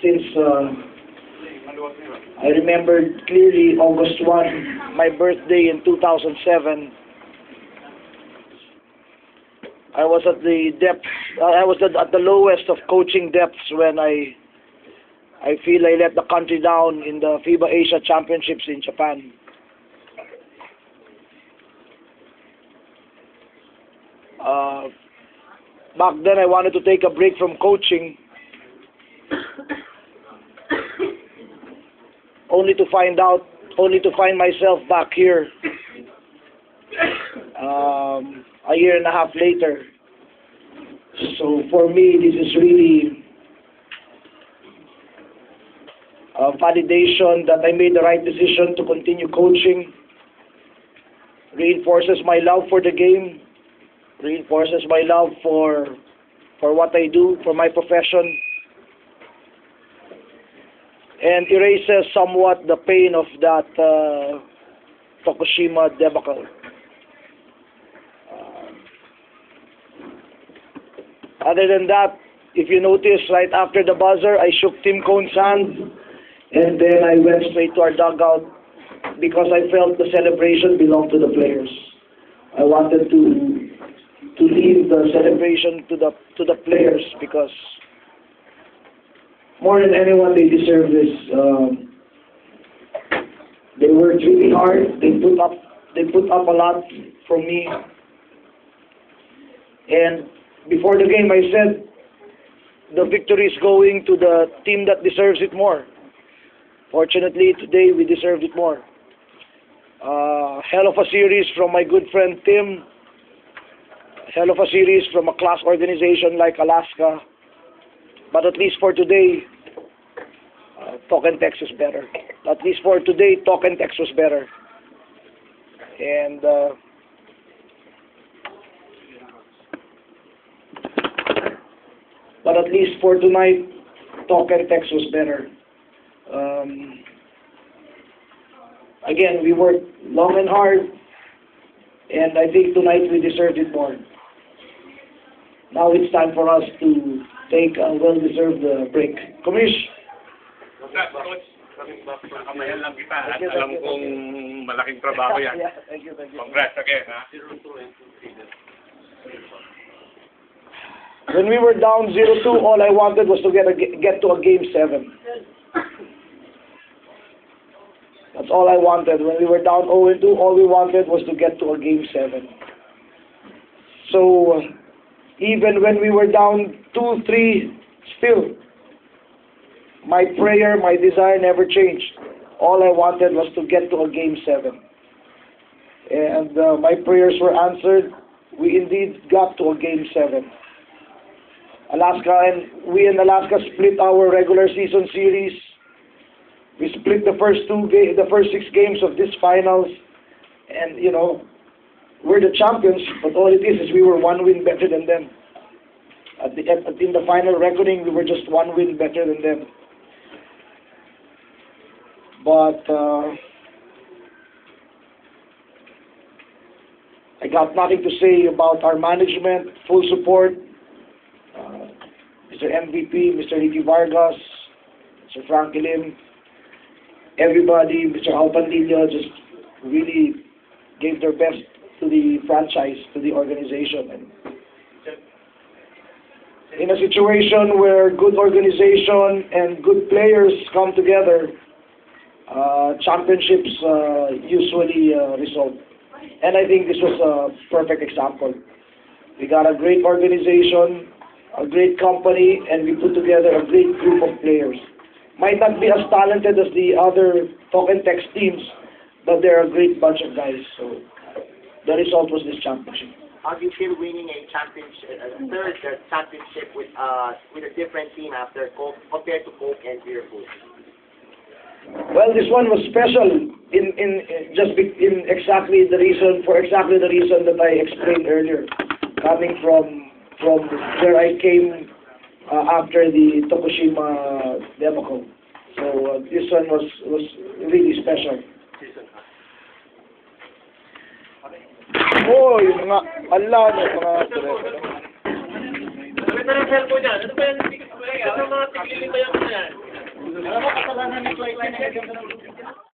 since I remember clearly August 1, my birthday in 2007. I was at the depth. I was at the lowest of coaching depths when I feel I let the country down in the FIBA Asia Championships in Japan. Back then, I wanted to take a break from coaching, only to find myself back here a year and a half later. So for me, this is really a validation that I made the right decision to continue coaching. Reinforces my love for the game, reinforces my love for what I do, for my profession, and erases somewhat the pain of that Tokushima debacle. Other than that, if you notice, right after the buzzer, I shook Tim Cohn's hand, and then I went straight to our dugout because I felt the celebration belonged to the players. I wanted to leave the celebration to the players because more than anyone, they deserve this. They worked really hard. They put up a lot from me. And before the game, I said the victory is going to the team that deserves it more. Fortunately, today we deserved it more. Hell of a series from my good friend Tim. Hell of a series from a class organization like Alaska. But at least for today, Talk-N-Text is better. At least for today, Talk-N-Text was better. And but at least for tonight, Talk-N-Text was better. Again, we worked long and hard, and I think tonight we deserved it more. Now it's time for us to take a well-deserved break. Commish. Coach, kamayan lang kita at alam kong malaking trabaho yan. Thank you. Congrats again, ha? When we were down 0-2, all I wanted was to get to a game 7. That's all I wanted. When we were down 0-2, all we wanted was to get to a game 7. So even when we were down 2-3, still, my prayer, my desire never changed. All I wanted was to get to a game 7. And my prayers were answered. We indeed got to a game 7. We in Alaska split our regular season series. We split the first 6 games of this finals. And, you know, we're the champions, but all it is we were 1 win better than them. In the final reckoning, we were just 1 win better than them. But I got nothing to say about our management, full support. Mr. MVP, Mr. Ricky Vargas, Mr. Frankie Lim, everybody, Mr. Al Pandilla just really gave their best to the franchise, to the organization. And in a situation where good organization and good players come together, championships usually result. And I think this was a perfect example. We got a great organization, a great company, and we put together a great group of players. Might not be as talented as the other Talk-N-Text teams, but they're a great bunch of guys. So the result was this championship. How do you feel winning a championship, a third championship with a different team after Coke, compared to Coke and Liverpool? Well, this one was special in exactly the reason that I explained earlier. Coming from where I came after the Tokushima debacle, so this one was really special. Oh, yung mga ala ng mga kasalanan ni Clayton.